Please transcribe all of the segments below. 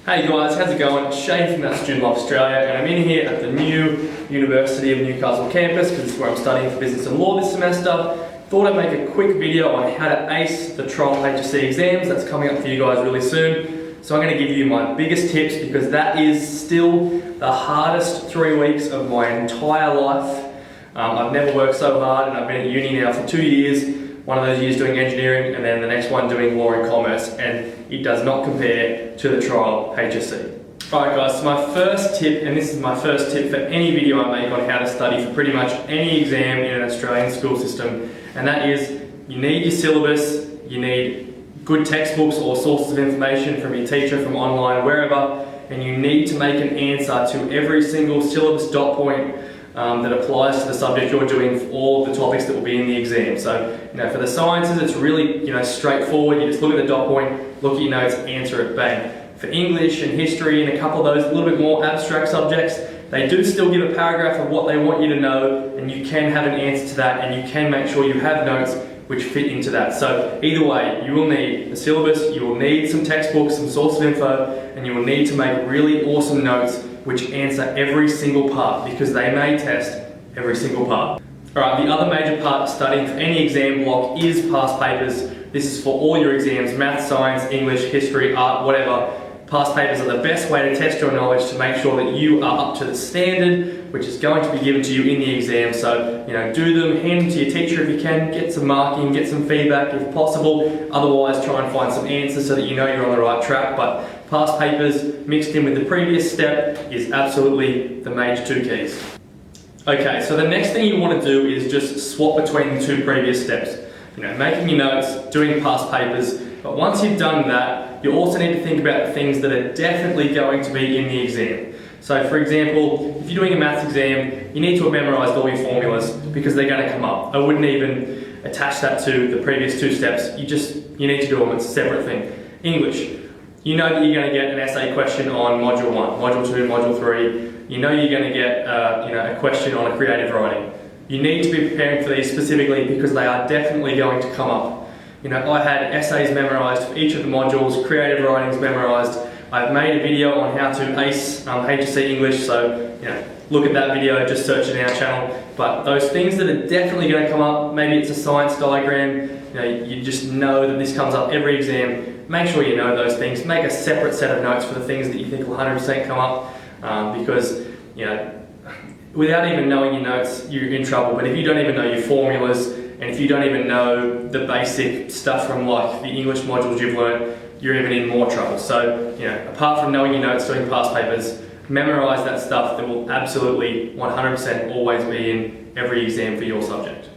Hey guys, how's it going? Shane from Student Life Australia, and I'm in here at the new University of Newcastle campus because this is where I'm studying for business and law this semester. Thought I'd make a quick video on how to ace the Trial HSC exams. That's coming up for you guys really soon. So I'm going to give you my biggest tips because that is still the hardest 3 weeks of my entire life. I've never worked so hard, and I've been at uni now for 2 years. One of those years doing engineering and then the next one doing law and commerce, and it does not compare to the Trial HSC. Alright guys, so my first tip, and this is my first tip for any video I make on how to study for pretty much any exam in an Australian school system, and that is you need your syllabus, you need good textbooks or sources of information from your teacher, from online, wherever, and you need to make an answer to every single syllabus dot point that applies to the subject you're doing for all of the topics that will be in the exam. So, for the sciences, it's really, straightforward. You just look at the dot point, look at your notes, answer it, bang. For English and history and a couple of those a little bit more abstract subjects, they do still give a paragraph of what they want you to know, and you can have an answer to that, and you can make sure you have notes which fit into that. So either way, you will need the syllabus, you will need some textbooks, some source of info, and you will need to make really awesome notes which answer every single part, because they may test every single part. Alright, the other major part of studying for any exam block is past papers. This is for all your exams: math, science, English, history, art, whatever. Past papers are the best way to test your knowledge, to make sure that you are up to the standard which is going to be given to you in the exam. So, do them, hand them to your teacher if you can, get some marking, get some feedback if possible. Otherwise, try and find some answers so that you know you're on the right track. But past papers mixed in with the previous step is absolutely the major 2 keys. Okay, so the next thing you want to do is just swap between the 2 previous steps. Making your notes, doing past papers. But once you've done that, you also need to think about the things that are definitely going to be in the exam. So for example, if you're doing a maths exam, you need to have memorised all your formulas because they're going to come up. I wouldn't even attach that to the previous 2 steps. You need to do them, it's a separate thing. English, you know that you're going to get an essay question on Module 1, Module 2, Module 3. You know you're going to get a question on a creative writing. You need to be preparing for these specifically because they are definitely going to come up. I had essays memorised for each of the modules, creative writings memorised. I've made a video on how to ace HSC English, so look at that video, just search it in our channel. But those things that are definitely going to come up, maybe it's a science diagram, you just know that this comes up every exam. Make sure you know those things. Make a separate set of notes for the things that you think will 100% come up, because without even knowing your notes, you're in trouble. But if you don't even know your formulas, and if you don't even know the basic stuff from like the English modules you've learned, you're even in more trouble. So, apart from knowing your notes, doing past papers, memorise that stuff that will absolutely 100% always be in every exam for your subject.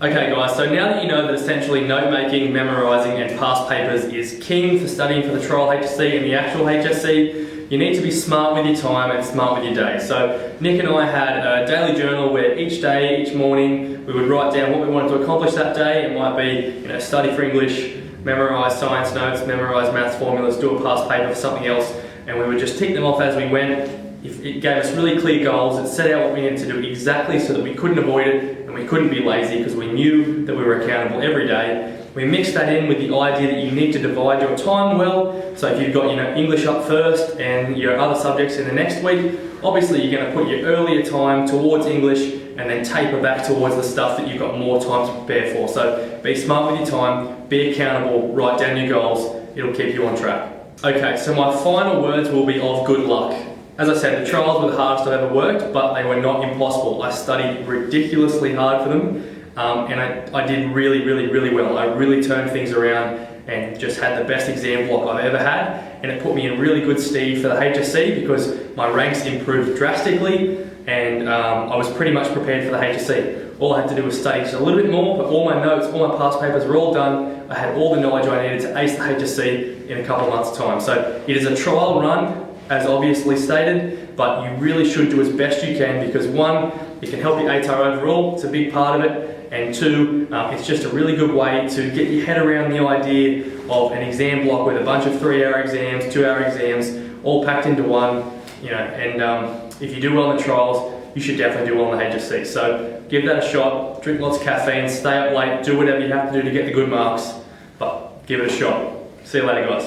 Okay guys, so now that you know that essentially note making, memorising and past papers is king for studying for the Trial HSC and the actual HSC, you need to be smart with your time and smart with your day. So Nick and I had a daily journal where each day, each morning, we would write down what we wanted to accomplish that day. It might be, study for English, memorise science notes, memorise maths formulas, do a past paper for something else, and we would just tick them off as we went. It gave us really clear goals. It set out what we needed to do exactly so that we couldn't avoid it and we couldn't be lazy because we knew that we were accountable every day. We mixed that in with the idea that you need to divide your time well. So if you've got English up first and your other subjects in the next week, obviously you're going to put your earlier time towards English and then taper back towards the stuff that you've got more time to prepare for. So be smart with your time, be accountable, write down your goals, it'll keep you on track. Okay, so my final words will be of good luck. As I said, the trials were the hardest I've ever worked, but they were not impossible. I studied ridiculously hard for them, and I did really, really, really well. I really turned things around and just had the best exam block I've ever had, and it put me in really good stead for the HSC because my ranks improved drastically, and I was pretty much prepared for the HSC. All I had to do was study just a little bit more, but all my notes, all my past papers were all done. I had all the knowledge I needed to ace the HSC in a couple of months' time. So it is a trial run, as obviously stated, but you really should do as best you can because 1, it can help you ATAR overall, it's a big part of it, and 2, it's just a really good way to get your head around the idea of an exam block with a bunch of 3-hour exams, 2-hour exams, all packed into one, and if you do well in the trials, you should definitely do well in the HSC. So give that a shot, drink lots of caffeine, stay up late, do whatever you have to do to get the good marks, but give it a shot. See you later guys.